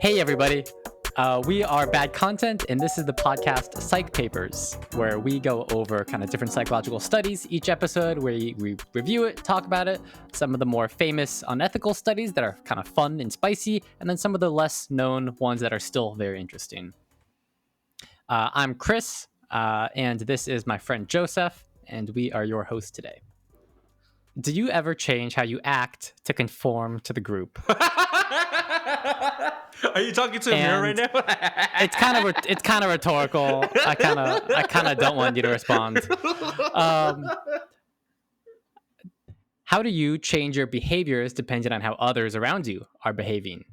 Hey, everybody. We are Bad Content, and this is the podcast Psych Papers, where we go over kind of different psychological studies each episode, where we review it, talk about it, some of the more famous unethical studies that are kind of fun and spicy, and then some of the less known ones that are still very interesting. I'm Chris, and this is my friend Joseph, and we are your hosts today. Do you ever change how you act to conform to the group? Are you talking to a mirror right now? it's kind of rhetorical. I kind of don't want you to respond. How do you change your behaviors depending on how others around you are behaving?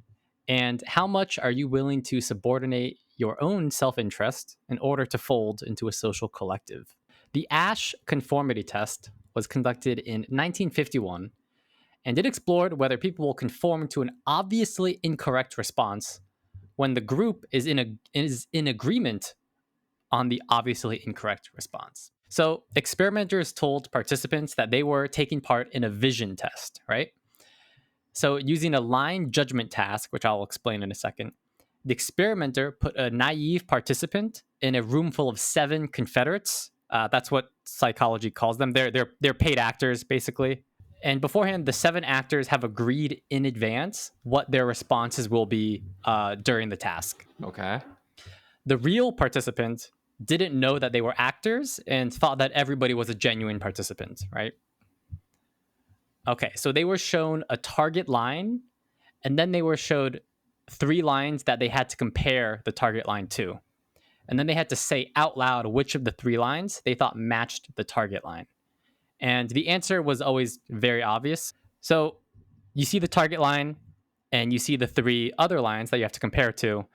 And how much are you willing to subordinate your own self-interest in order to fold into a social collective? The Asch Conformity Test was conducted in 1951, and it explored whether people will conform to an obviously incorrect response when the group is in agreement on the obviously incorrect response. So experimenters told participants that they were taking part in a vision test, right? So using a line judgment task, which I'll explain in a second, the experimenter put a naive participant in a room full of 7 Confederates. That's what psychology calls them. They're paid actors, basically. And beforehand, the 7 actors have agreed in advance what their responses will be during the task. Okay. The real participant didn't know that they were actors and thought that everybody was a genuine participant, right? Okay, so they were shown a target line, and then they were showed 3 lines that they had to compare the target line to. And then they had to say out loud which of the 3 lines they thought matched the target line. And the answer was always very obvious. So you see the target line and you see the 3 other lines that you have to compare to.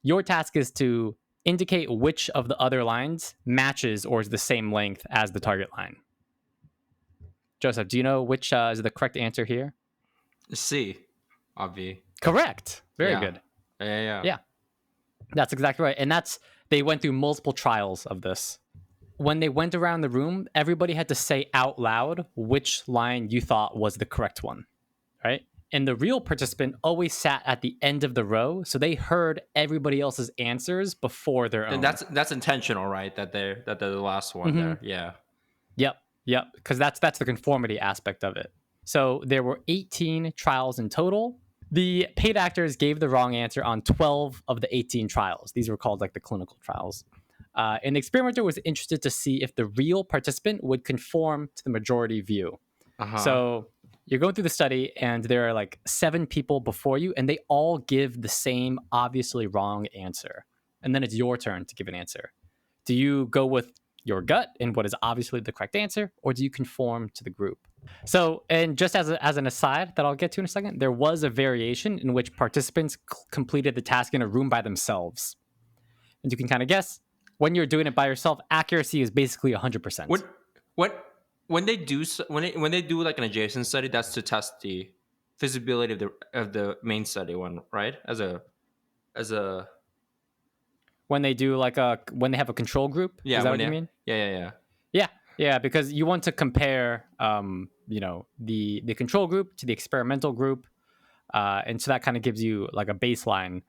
Your task is to indicate which of the other lines matches or is the same length as the target line. Joseph, do you know which is the correct answer here? C. Obvi. Correct. Very Yeah. good. Yeah. That's exactly right. And they went through multiple trials of this. When they went around the room, everybody had to say out loud which line you thought was the correct one, right? And the real participant always sat at the end of the row, so they heard everybody else's answers before their own. And that's intentional, right? That they're the last one there. Yeah. Yep, because that's the conformity aspect of it. So there were 18 trials in total. The paid actors gave the wrong answer on 12 of the 18 trials. These were called like the clinical trials. And the experimenter was interested to see if the real participant would conform to the majority view. Uh-huh. So you're going through the study, and there are like 7 people before you, and they all give the same obviously wrong answer. And then it's your turn to give an answer. Do you go with your gut and what is obviously the correct answer, or do you conform to the group? So, and just as an aside that I'll get to in a second, there was a variation in which participants completed the task in a room by themselves. And you can kind of guess, when you're doing it by yourself, accuracy is basically 100%. When they do like an adjacent study, that's to test the feasibility of the main study one, right? As a when they do when they have a control group, yeah, is that what you mean? Yeah, because you want to compare the control group to the experimental group, and so that kind of gives you like a baseline.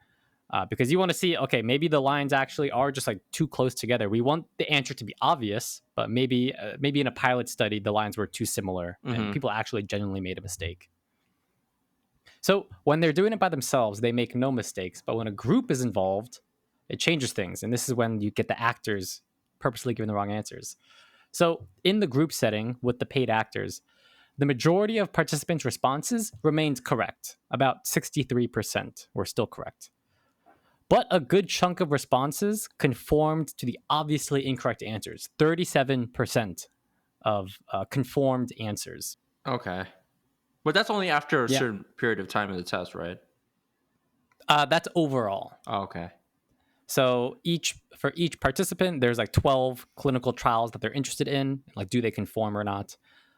Because you want to see, okay, maybe the lines actually are just like too close together. We want the answer to be obvious, but maybe in a pilot study, the lines were too similar and people actually genuinely made a mistake. So when they're doing it by themselves, they make no mistakes. But when a group is involved, it changes things. And this is when you get the actors purposely giving the wrong answers. So in the group setting with the paid actors, the majority of participants' responses remained correct. About 63% were still correct. But a good chunk of responses conformed to the obviously incorrect answers. 37% of conformed answers. Okay. But that's only after a certain period of time in the test, right? That's overall. Oh, okay. So for each participant, there's like 12 clinical trials that they're interested in. Like, do they conform or not?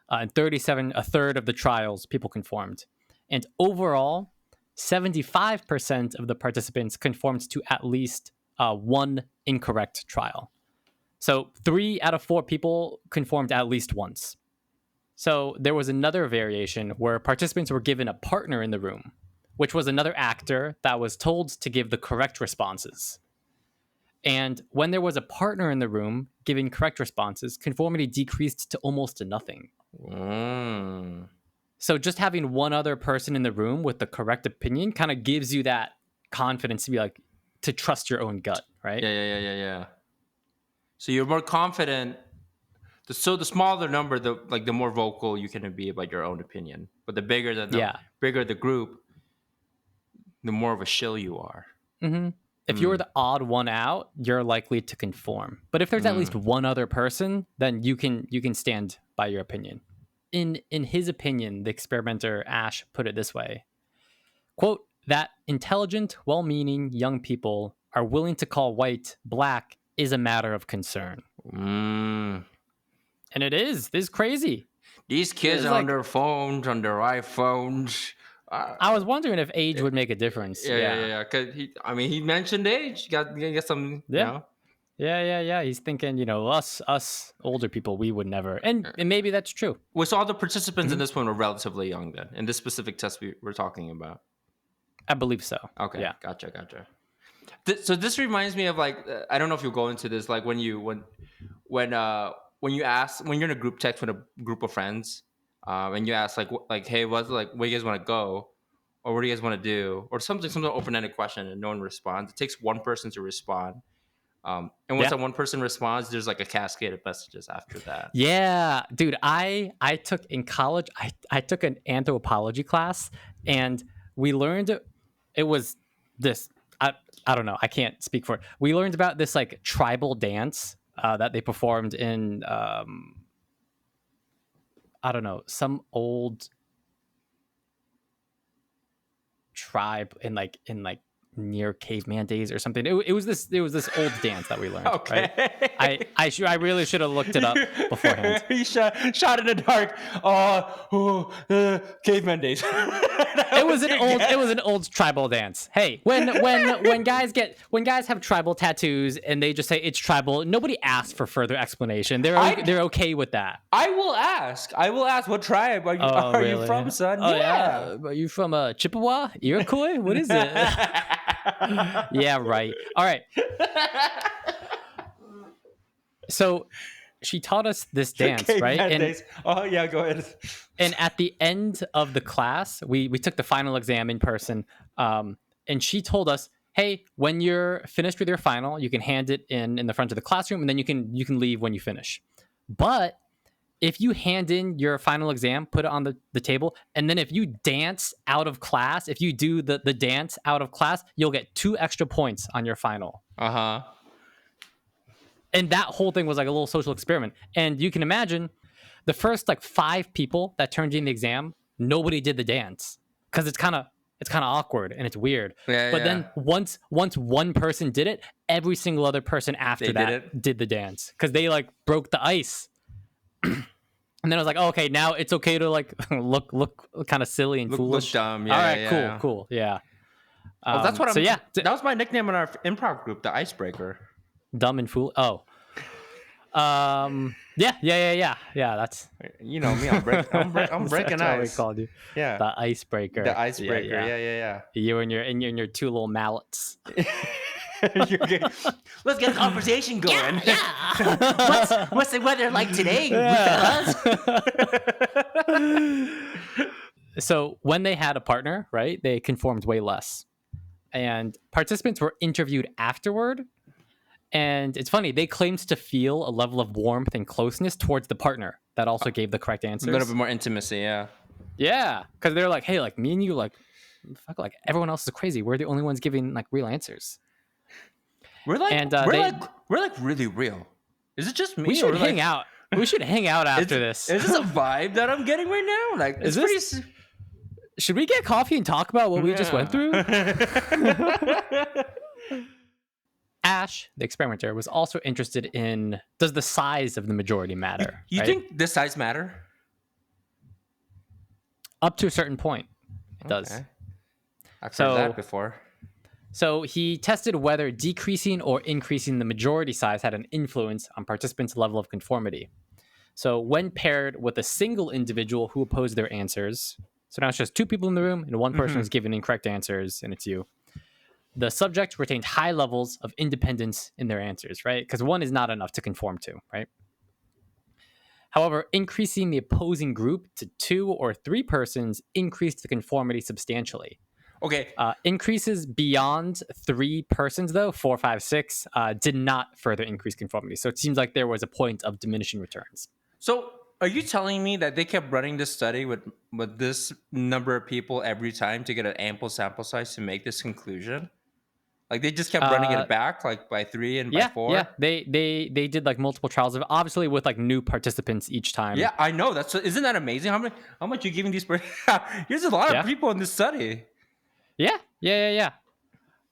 And 37, a third of the trials, people conformed. And overall, 75% of the participants conformed to at least one incorrect trial. So 3 out of 4 people conformed at least once. So there was another variation where participants were given a partner in the room which was another actor that was told to give the correct responses. And when there was a partner in the room giving correct responses, conformity decreased to almost nothing. So just having one other person in the room with the correct opinion kind of gives you that confidence to be like, to trust your own gut, right? Yeah. So you're more confident. So the smaller the number, the more vocal you can be about your own opinion. But the bigger bigger the group, the more of a shill you are. Mm-hmm. If you're the odd one out, you're likely to conform. But if there's at least one other person, then you can stand by your opinion. In his opinion, the experimenter Asch put it this way, quote, that intelligent, well-meaning young people are willing to call white black is a matter of concern. And it is. This is crazy. These kids are on their phones, on their iPhones. I was wondering if age would make a difference. Yeah. Because he mentioned age. You got some. Yeah. Yeah. He's thinking, us older people, we would never. And maybe that's true. So all the participants in this one were relatively young then, in this specific test we're talking about. I believe so. Okay. Yeah. Gotcha. So this reminds me of I don't know if you'll go into this, when you ask, when you're in a group text with a group of friends, and you ask hey, where do you guys want to go, or what do you guys want to do, or some open-ended question, and no one responds. It takes one person to respond, and once that one person responds, there's a cascade of messages after that. Yeah, dude, I took in college. I took an anthropology class, and we learned it was this. I don't know. I can't speak for it. We learned about this tribal dance that they performed in I don't know, some old tribe in near caveman days or something. It was this old dance that we learned. Okay. Right? I really should have looked it up beforehand. He shot in the dark. Caveman days. It was an old tribal dance. Hey, when guys have tribal tattoos and they just say it's tribal, nobody asks for further explanation. They're okay with that. I will ask. What tribe are you from, son? Oh, yeah. Are you from Chippewa? Iroquois? What is it? Yeah, right. All right. So she taught us this dance, right? Oh yeah, go ahead. And at the end of the class, we took the final exam in person, and she told us, "Hey, when you're finished with your final, you can hand it in the front of the classroom, and then you can leave when you finish. But if you hand in your final exam, put it on the table, and then if you dance out of class, if you do the dance out of class, you'll get 2 extra points on your final." And that whole thing was a little social experiment. And you can imagine the first 5 people that turned in the exam, nobody did the dance because it's kind of awkward and it's weird. But then once one person did it, every single other person after that did the dance because they broke the ice. And then I was like, oh, okay, now it's okay to look kind of silly and foolish. Look dumb. Yeah. All right, cool. Yeah. Well, that's what that was my nickname in our improv group, the Icebreaker. Dumb and fool. Oh. Yeah. That's me. I'm breaking ice. ice. We called you. Yeah. The Icebreaker. The Icebreaker. Yeah. You and your 2 little mallets. Let's get a conversation going. Yeah. What's the weather like today? So when they had a partner, right, they conformed way less. And participants were interviewed afterward. And it's funny, they claimed to feel a level of warmth and closeness towards the partner that also gave the correct answers. A little bit more intimacy, yeah. Yeah, because they're like, hey, me and you, fuck, everyone else is crazy. We're the only ones giving real answers. We're really real. Is it just me? We should hang out. We should hang out after this. Is this a vibe that I'm getting right now? Should we get coffee and talk about what we just went through? Asch, the experimenter, was also interested in, does the size of the majority matter? You think the size matter? Up to a certain point, it does. I've heard that before. So he tested whether decreasing or increasing the majority size had an influence on participants' level of conformity. So when paired with a single individual who opposed their answers, So now it's just two people in the room, and one person Mhm. is giving incorrect answers, and it's you. The subject retained high levels of independence in their answers, right? Because one is not enough to conform to, right? However, increasing the opposing group to 2 or 3 persons increased the conformity substantially. Okay. Increases beyond 3 persons, though, 4, 5, 6, did not further increase conformity. So it seems like there was a point of diminishing returns. So are you telling me that they kept running this study with this number of people every time to get an ample sample size to make this conclusion? Like they just kept running Uh, it back, like by 3 and by yeah, 4? yeah. They did like multiple trials of obviously with like new participants each time. Yeah, I know. Isn't that amazing? How much you giving these? Here's a lot of Yeah, people in this study. yeah.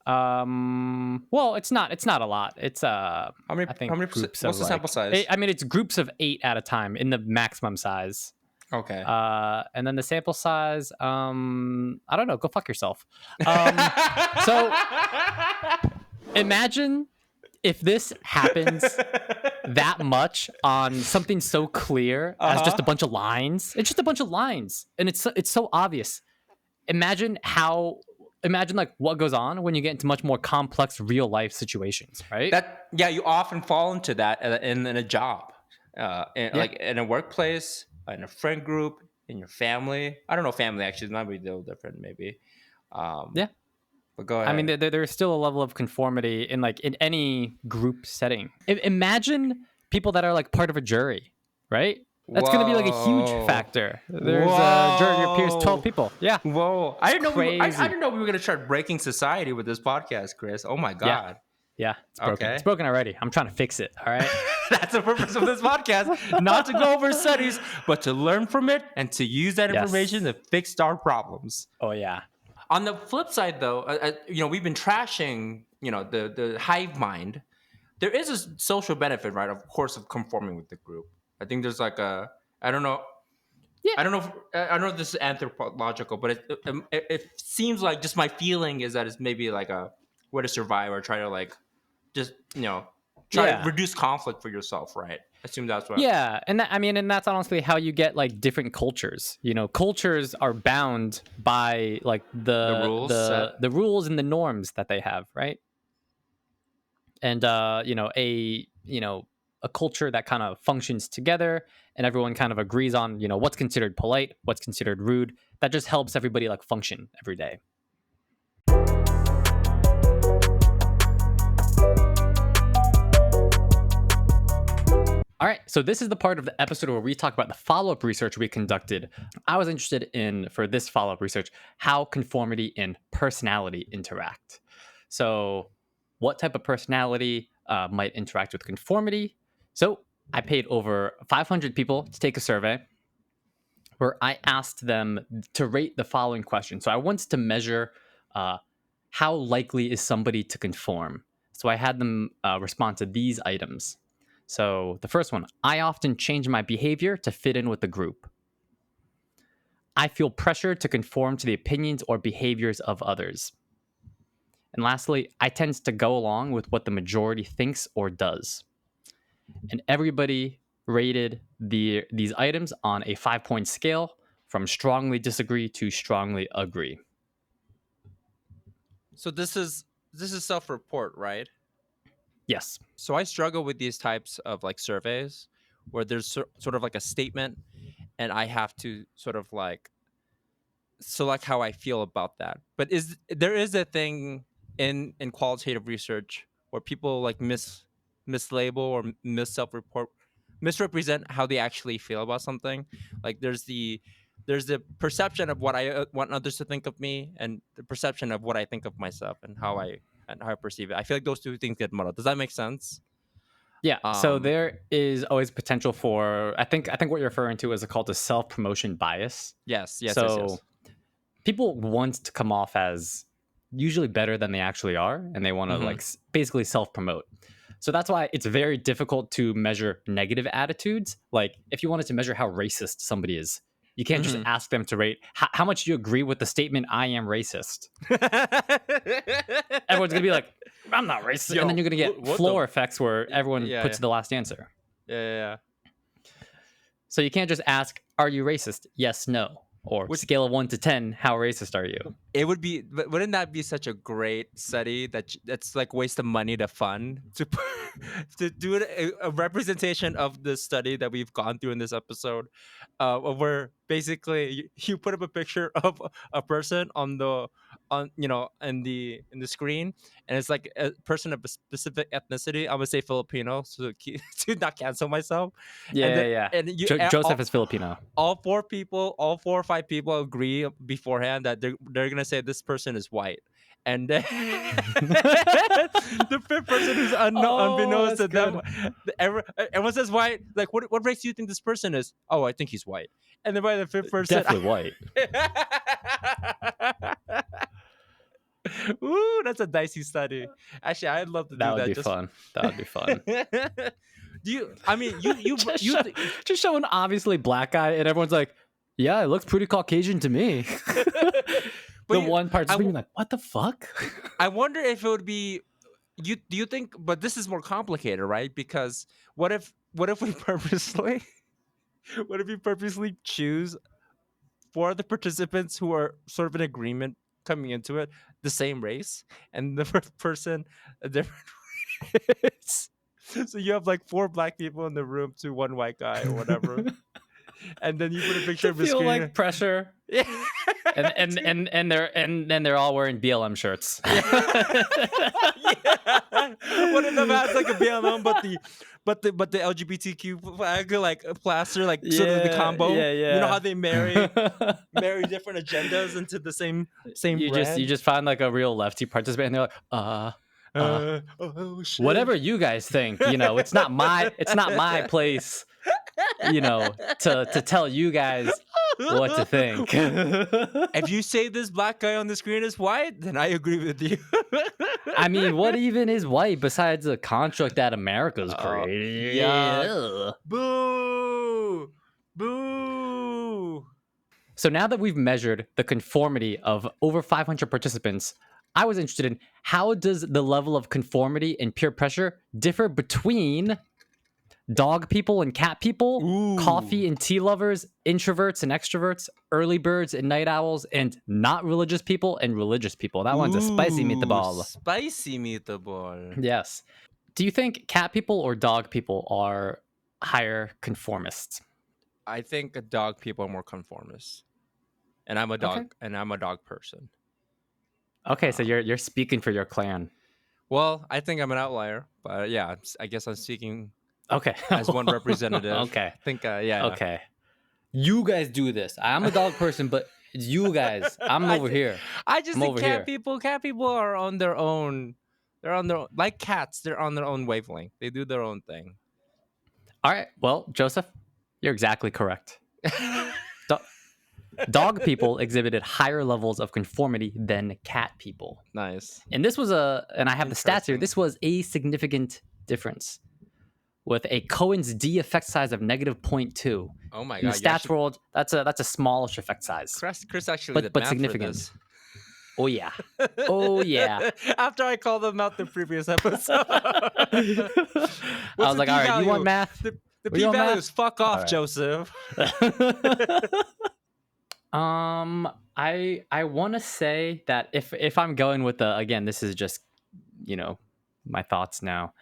Well, it's not a lot. It's How many? I How think many? groups of What's the sample like size? I mean it's groups of 8 at a time in the maximum size. Okay. And then the sample size, I don't know, go fuck yourself. So imagine if this happens that much on something so clear as just a bunch of lines. It's just a bunch of lines, and it's so obvious. Imagine like what goes on when you get into much more complex real life situations, right? Yeah, you often fall into that in a job, Yeah. like in a workplace, in a friend group, in your family. I don't know, family actually might be a little different, maybe. Um, Yeah. but go I mean, ahead. there's still a level of conformity in like in any group setting. Imagine people that are like part of a jury, right? That's going to be like a huge Whoa, factor. There's a jury of your peers, 12 whoa, people. Yeah, whoa! I it's didn't know I crazy. didn't know we were gonna start breaking society with this podcast, Chris. Oh my Yeah, god. yeah, it's broken. It's Okay. broken already. I'm trying to fix it. All right. That's the purpose of this podcast, not to go over studies, but to learn from it and to use that information Yes. to fix our problems. Oh yeah. On the flip side, though, we've been trashing, the hive mind. There is a social benefit, right? Of course, of conforming with the group. I think there's like I don't know, Yeah. I don't know if this is anthropological, but it seems like just my feeling is that it's maybe like a way to survive or try to like just try to Yeah. reduce conflict for yourself, right? I assume that's what. Yeah, and and that's honestly how you get like different cultures. You know, cultures are bound by like The rules set. the rules and the norms that they have, right? And a culture that kind of functions together and everyone kind of agrees on what's considered polite, what's considered rude. That just helps everybody like function every day. All right, so this is the part of the episode where we talk about the follow-up research we conducted. I was interested in, for this follow-up research, how conformity and personality interact. So what type of personality might interact with conformity? So I paid over 500 people to take a survey where I asked them to rate the following question. So I wanted to measure how likely is somebody to conform. So I had them respond to these items. So the first one, I often change my behavior to fit in with the group. I feel pressure to conform to the opinions or behaviors of others. And lastly, I tend to go along with what the majority thinks or does. And everybody rated these items on a 5-point scale from strongly disagree to strongly agree. So this is self-report, right? Yes. So I struggle with these types of like surveys where there's sort of like a statement and I have to sort of like select how I feel about that. But there is a thing in qualitative research where people like mislabel or misrepresent how they actually feel about something. Like there's the perception of what I want others to think of me and the perception of what I think of myself and how I perceive it. I feel like those two things get muddled. Does that make sense? Yeah. So Um, there is always potential for, I think what you're referring to is called a self-promotion bias. yes. So people want to come off as usually better than they actually are, and they want to Mm-hmm. like basically self-promote. So that's why it's very difficult to measure negative attitudes. Like if you wanted to measure how racist somebody is, you can't just Mm-hmm. ask them to rate how much do you agree with the statement "I am racist." Everyone's gonna be like, "I'm not racist," and Yo, then you're gonna get what the? floor effects where everyone Yeah, puts yeah, the last answer. yeah. So you can't just ask, "Are you racist?" Yes, no. Or Which scale of 1 to 10, how racist are you? it would be, but wouldn't that be such a great study that's like waste of money to fund to to do a representation of the study that we've gone through in this episode, where basically you put up a picture of a person on the in the screen, and it's like a person of a specific ethnicity. I would say Filipino, so to not cancel myself, and Yeah, then yeah, yeah. and you Joseph is Filipino. all 4 or 5 people agree beforehand that they're gonna say this person is white, and then the fifth person who's Oh, unbeknownst that's to them, good. everyone says white. Like, what race do you think this person is? Oh, I think he's white. And then by the fifth person, Definitely white. ooh, that's a dicey study. Actually, I'd love to That do would that. be Just fun. That would be fun. do you? I mean, you just, you. show, just show an obviously black guy, and everyone's like, "Yeah, it looks pretty Caucasian to me." But The one part just being like, "What the fuck?" I wonder if it would be you. Do you think? But this is more complicated, right? Because what if we purposely what if we purposely choose for the participants who are sort of in agreement coming into it the same race, and the first person a different race. So you have like 4 black people in the room to 1 white guy or whatever, and then you put a picture To of a feel screen. like pressure, Yeah. and they're all wearing BLM shirts. Yeah. One of them has like a BLM, but the LGBTQ flag like plaster, like sort of the Yeah, combo. yeah, You know yeah. how they marry different agendas into the same You brand. just find like a real lefty participant, and they're like, uh, Oh shit. whatever you guys think, it's not my place, to tell you guys what to think. If you say this black guy on the screen is white, then I agree with you. I mean, what even is white besides the construct that America's created? Yuck. Ugh. Boo! Boo! So now that we've measured the conformity of over 500 participants, I was interested in how does the level of conformity and peer pressure differ between dog people and cat people, Ooh. coffee and tea lovers, introverts and extroverts, early birds and night owls, and not religious people and religious people. That one's a spicy Ooh, meatball. spicy meatball. Yes. Do you think cat people or dog people are higher conformists? I think dog people are more conformist, and Okay. I'm a dog person. Okay, so Um, you're speaking for your clan. well, I think I'm an outlier, but yeah, I guess I'm speaking Okay. as one representative. Okay. I think, yeah. Okay. You guys do this. I'm a dog person, but it's you guys. I'm over here. I just I'm think over here. cat people are on their own. They're on their like cats. They're on their own wavelength. They do their own thing. All right. Well, Joseph, you're exactly correct. Do- Dog people exhibited higher levels of conformity than cat people. Nice. And and I have the stats here, Interesting. this was a significant difference with a Cohen's D effect size of negative 0.2. Oh my In the god! You stats actually, world, that's a smallish effect size, Chris actually did but math significant. for this. Oh yeah. Oh yeah. After I called them out the previous episode. I What's was the like, all right, you want p-value? math? The You want p-value is math? fuck All off, Joseph. right. I want to say that if I'm going with the, again, this is just, my thoughts now.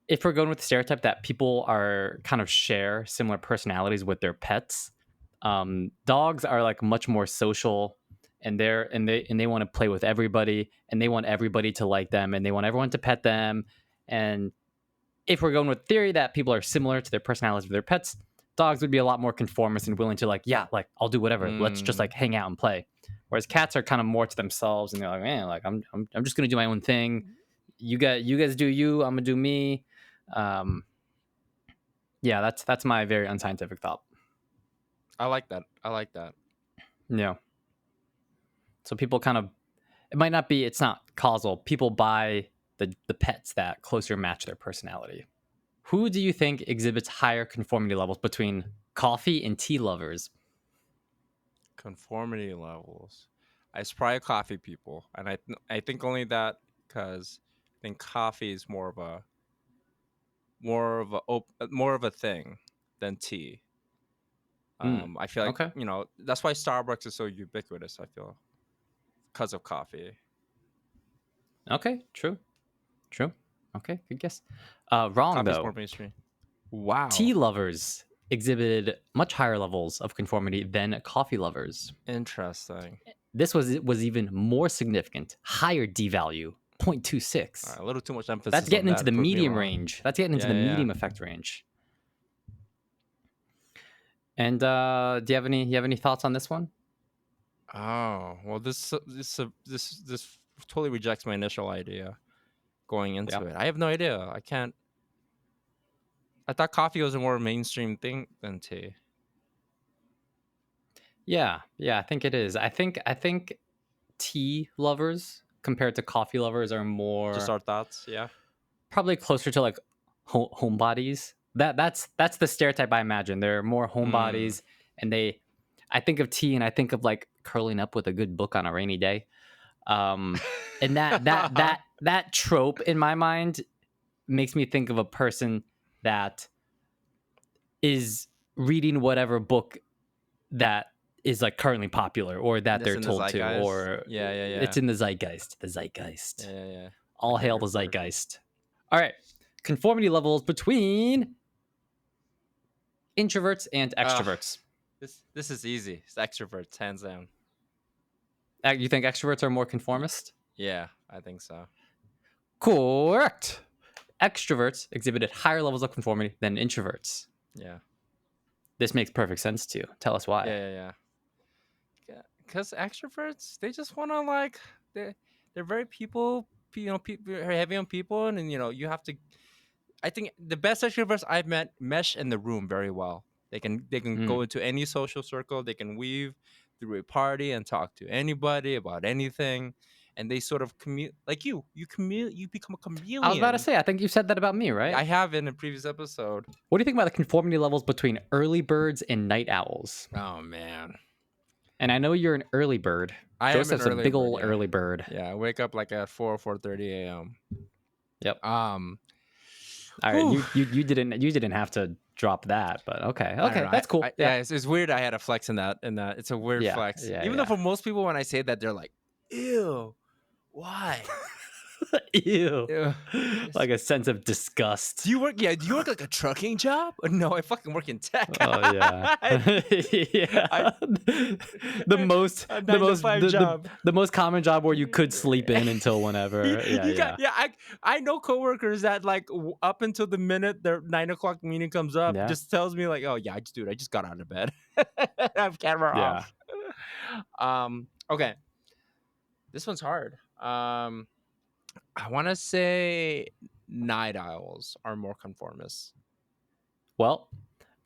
If we're going with the stereotype that people are kind of share similar personalities with their pets, dogs are like much more social, and they want to play with everybody, and they want everybody to like them, and they want everyone to pet them. And if we're going with theory that people are similar to their personalities with their pets, dogs would be a lot more conformist and willing to like, yeah, like I'll do whatever. Let's just like hang out and play. Whereas cats are kind of more to themselves, and they're like, man, like I'm just gonna do my own thing. You guys do you. I'm gonna do me. Um, yeah, that's my very unscientific thought. I like that. I like that. Yeah. So people kind of, it's not causal. People buy the pets that closer match their personality. Who do you think exhibits higher conformity levels between coffee and tea lovers? Conformity levels. It's probably coffee people, and I think only that because I think coffee is more of a thing than tea. I feel like Okay. that's why Starbucks is so ubiquitous. I feel because of coffee. Okay. True. True. Okay. Good guess. Wrong Coffee's more though. mainstream. Wow, Tea lovers exhibited much higher levels of conformity than coffee lovers. interesting. This was even more significant, higher D value, 0.26. A little too much That's emphasis on getting into that to the prove me medium wrong. range. That's getting into Yeah, the yeah, yeah. medium effect range. And do you have any thoughts on this one? Oh well, this totally rejects my initial idea going Yeah. into it. I have no idea. I can't. I thought coffee was a more mainstream thing than tea. Yeah, I think it is. I think tea lovers compared to coffee lovers are Just more our thoughts. Yeah. probably closer to like homebodies. That's the stereotype I imagine. They're more Mm. homebodies, and they. I think of tea, and I think of like curling up with a good book on a rainy day. Um, and that trope in my mind makes me think of a person that is reading whatever book that is like currently popular or that This they're in the told to, zeitgeist. or Yeah, yeah, yeah, it's in the zeitgeist. The zeitgeist. yeah, yeah, yeah. I All heard hail your the word. zeitgeist. All right. Conformity levels between introverts and Uh, extroverts. this is easy. It's extroverts, hands down. You think extroverts are more conformist? Yeah, I think so. Correct. Extroverts exhibited higher levels of conformity than introverts. Yeah, This makes perfect sense to you. Tell us why. yeah, yeah, yeah. Because extroverts, they just want to like they're very people are heavy on people, and you have to. I think the best extroverts I've met mesh in the room very well. They can go Mm. into any social circle. They can weave through a party and talk to anybody about anything, and they sort of commute like you. You become a I was about to chameleon. say, I think you said that about me, I right? have in a previous episode. What do you think about the conformity levels between early birds and night owls? Oh man, And I know you're an early bird. I am an Joseph's a early big bird. old Yeah, early bird. yeah. I wake up like at 4:30 a.m. Yep. Um, All right, whew. you didn't have to drop that, but I don't okay, know. that's cool. Yeah, Yeah, it's weird. I had a flex in that. It's a weird yeah, flex. yeah, Even though yeah. for most people, when I say that, they're like, "Ew, why?" Ew, Ew. like a sense of disgust. Do you work? Yeah, do you work like a trucking job? No, I fucking work in tech. Oh yeah, I yeah. the most, a the nine to most, five job. the most common job where you could sleep in until whenever. Yeah, You got yeah, yeah. I know coworkers that like up until the minute their 9 o'clock meeting comes up, yeah, just tells me like, "Oh yeah, I just got out of bed. I have camera yeah. off." Okay, this one's hard. I want to say night owls are more conformists. Well,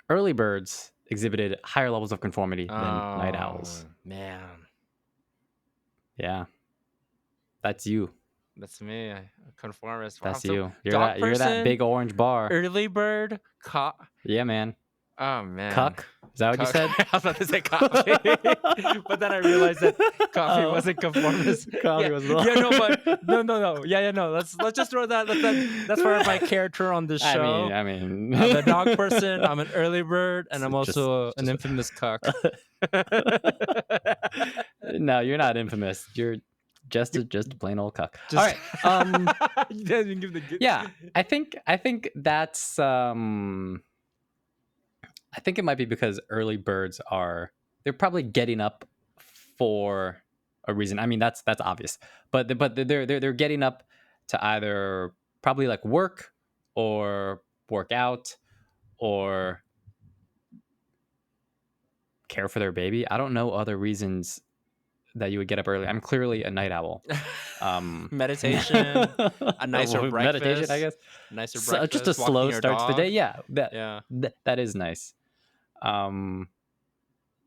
early birds exhibited higher levels of conformity than night owls. Oh man, Yeah, that's you. that's me. A conformist. Wow. That's So you. dog You're that person, big orange bar. early bird, Yeah, man. oh man. Cuck. Is that what you said? I was about to say coffee, but then I realized that coffee Oh. wasn't conformist. Coffee Yeah, was yeah, no, but no. Yeah, no. Let's just throw that. That's part of my character on this show. I mean, I'm a dog person. I'm an early bird, and I'm just, also an just infamous cuck. no, you're not infamous. You're just a plain old cuck. Just All right. you didn't give the good. Yeah, I think that's I think it might be because early birds they're probably getting up for a reason. I mean, that's obvious, but they're getting up to either probably like work or work out or care for their baby. I don't know other reasons that you would get up early. I'm clearly a night owl. Meditation, a nicer Meditation, I breakfast, guess. nicer So, just a breakfast, walking slow your start to the day. dog. Yeah, Yeah. that is nice.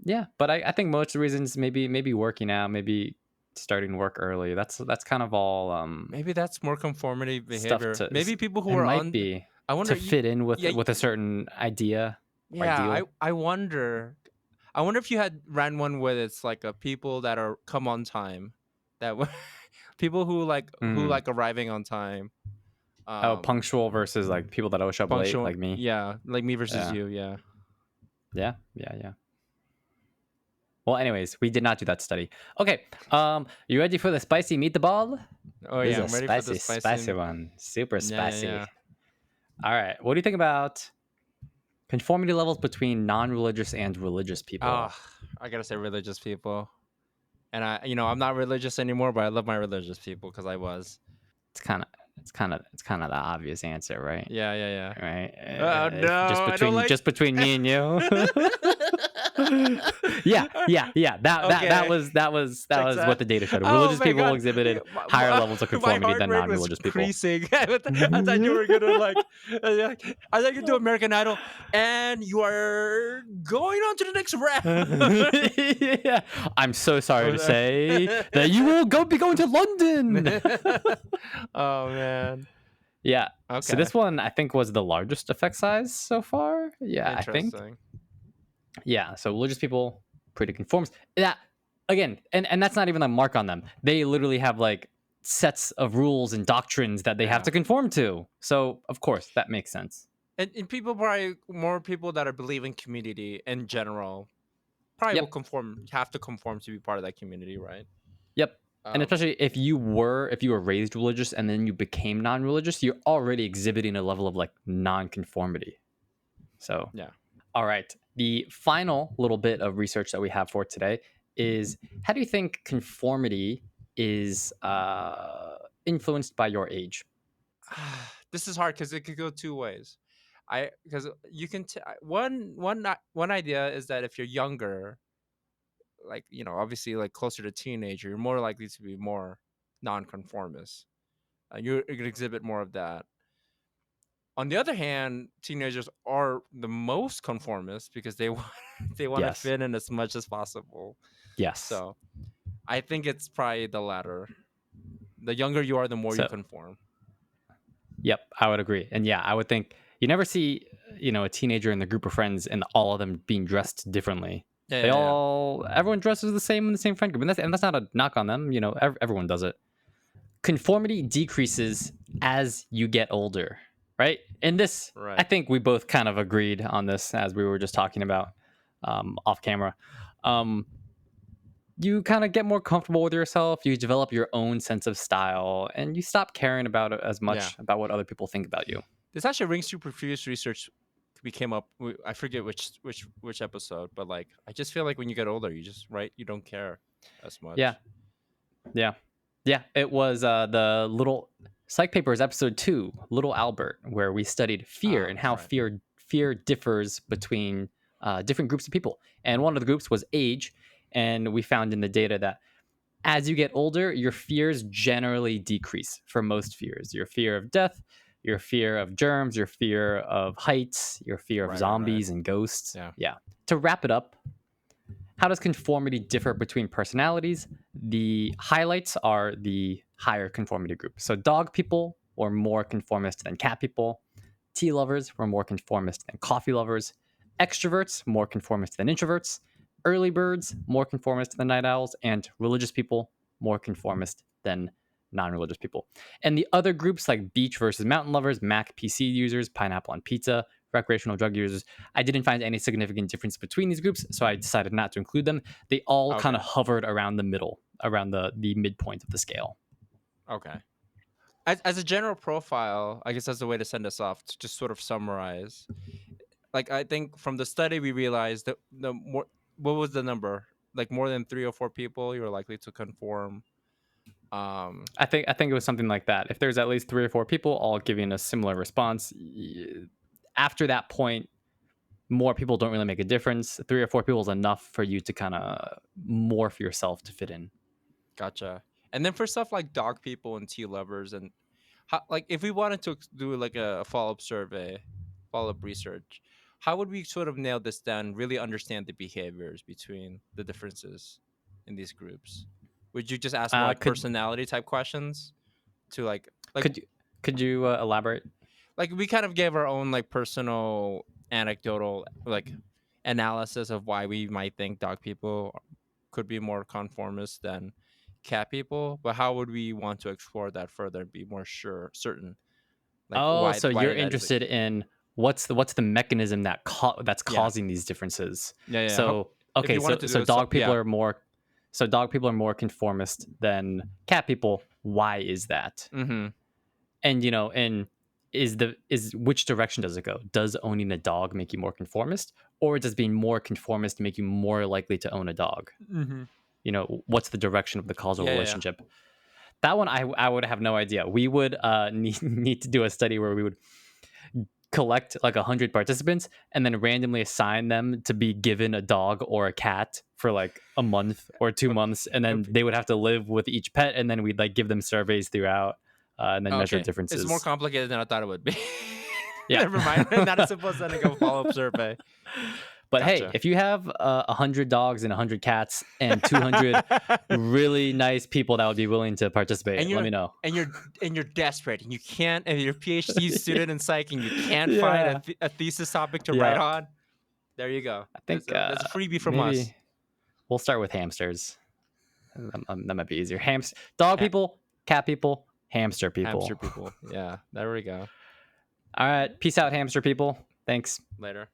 Yeah, but I think most of the reasons maybe working out, maybe starting work early. That's kind of all Maybe that's more conformity stuff behavior. to Maybe people who it are might be I wonder. to fit in Yeah, with a certain idea or yeah. ideal. I wonder. I wonder if you had ran one where it's like a people that are come on time, people who Mm. like arriving on time. Oh, punctual versus like people that always show up late, Punctual. like me. Yeah, like me versus Yeah, you. Yeah. yeah. Well, anyways, we did not do that study. Okay. You ready for the spicy meatball? Oh This is yeah, a I'm ready for the spicy, spicy. spicy one. Super Yeah, yeah, spicy. yeah. All right. What do you think about conformity levels between non-religious and religious Ah, people? I gotta say religious people. And I'm not religious anymore, but I love my religious people because I was. It's kind of, it's kind of the obvious answer, right? Yeah, yeah, Right. yeah. Oh If no, I don't like. just between me and you. Yeah. Okay, That checks was out. what the data showed. Oh Religious my people god, exhibited my, higher my, levels of my conformity heart than rate was non-religious people. increasing. I thought you were gonna I thought you do American Idol, and you are going on to the next round. Yeah. I'm so sorry to say that you will be going to London. Oh man. Yeah. So Okay. this one I think was the largest effect size so far. Yeah, I think. Interesting. Yeah. So religious people pretty conformist. That again, and that's not even a mark on them. They literally have like sets of rules and doctrines that they have Yeah. to conform to. So of course that makes sense. And people probably more people that are believing community in general probably will Yep. have to conform to be part of that community, right? Yep. And Um, especially if you were raised religious and then you became non-religious, you're already exhibiting a level of like non-conformity. So, yeah. all right. The final little bit of research that we have for today is how do you think conformity is influenced by your age? This is hard because it could go two ways. I because you can one idea is that if you're younger, like obviously like closer to teenager, you're more likely to be more nonconformist. You're gonna exhibit more of that. On the other hand, teenagers are the most conformist because they want they want to Yes. fit in as much as possible. Yes. So I think it's probably the latter. The younger you are, the more you So, conform. yep, I would agree. And yeah, I would think you never see, a teenager in the group of friends and all of them being dressed differently. Yeah, yeah, yeah. Everyone dresses the same in the same friend group. And that's not a knock on them. Everyone does it. Conformity decreases as you get older, right? And this, I Right. think we both kind of agreed on this as we were just talking about off camera. Um, you kind of get more comfortable with yourself. You develop your own sense of style, and you stop caring about it as Yeah. much about what other people think about you. This actually rings to previous research we came up. I forget which episode, but like I just feel like when you get older, you just you don't care as Yeah, much. yeah, yeah. It was the little Psych Papers episode 2, Little Albert, where we studied fear and how Right. fear differs between different groups of people. And one of the groups was age, and we found in the data that as you get older, your fears generally decrease for most fears. Your fear of death, your fear of germs, your fear of heights, your fear of Right. zombies and ghosts. Yeah. Yeah. To wrap it up, how does conformity differ between personalities? The highlights are the higher conformity group. So, dog people were more conformist than cat people. Tea lovers were more conformist than coffee lovers. Extroverts, more conformist than introverts. Early birds, more conformist than night owls. And religious people, more conformist than non religious people. And the other groups like beach versus mountain lovers, Mac PC users, pineapple on pizza, recreational drug users, I didn't find any significant difference between these groups, so I decided not to include them. They all kind Okay. of hovered around the middle, around the midpoint of the scale. Okay. As a general profile, I guess that's the way to send us off to just sort of summarize. Like I think from the study we realized that the more what was the number? Like more than 3 or 4 people, you're likely to conform. Um, I think it was something like that. If there's at least 3 or 4 people all giving a similar response, after that point, more people don't really make a difference. 3 or 4 people is enough for you to kind of morph yourself to fit in. Gotcha. And then for stuff like dog people and tea lovers, and like if we wanted to do like a follow up survey, follow up research, how would we sort of nail this down? Really understand the behaviors between the differences in these groups. Would you just ask more Uh, like could personality type questions to like could you could you elaborate? like we kind of gave our own like personal anecdotal like analysis of why we might think dog people could be more conformist than cat people, but how would we want to explore that further and be more certain like Oh, so you're why that is interested in what's the mechanism that's yeah causing these differences. yeah yeah So If Okay, you so wanted to do so it, dog people yeah. are more conformist than cat people. Why is that? Mm-hmm. And and is which direction does it go? Does owning a dog make you more conformist, or does being more conformist make you more likely to own a dog? Mm-hmm. What's the direction of the causal Yeah, yeah, yeah. relationship? That one I would have no idea. We would need to do a study where we would collect like 100 participants and then randomly assign them to be given a dog or a cat for like a month or 2 months, and then Okay. they would have to live with each pet, and then we'd like give them surveys throughout, and then measure Okay. It's more differences. complicated than I thought it would be. Yeah. Never mind. Not as simple as sending a follow-up survey. But hey, Gotcha. if you have 100 dogs and 100 cats and 200 really nice people that would be willing to and participate, let you're me know. and you're and you're desperate and you can't, and you're a PhD student in psych and you can't find Yeah. a thesis topic to write Yeah. on. There you go. I There's think a freebie from us. maybe we'll start with hamsters. That might be easier. Dog Ha- people, cat people, hamster Hamster people. people. Yeah, there we go. All right. Peace out, hamster people. Thanks. Later.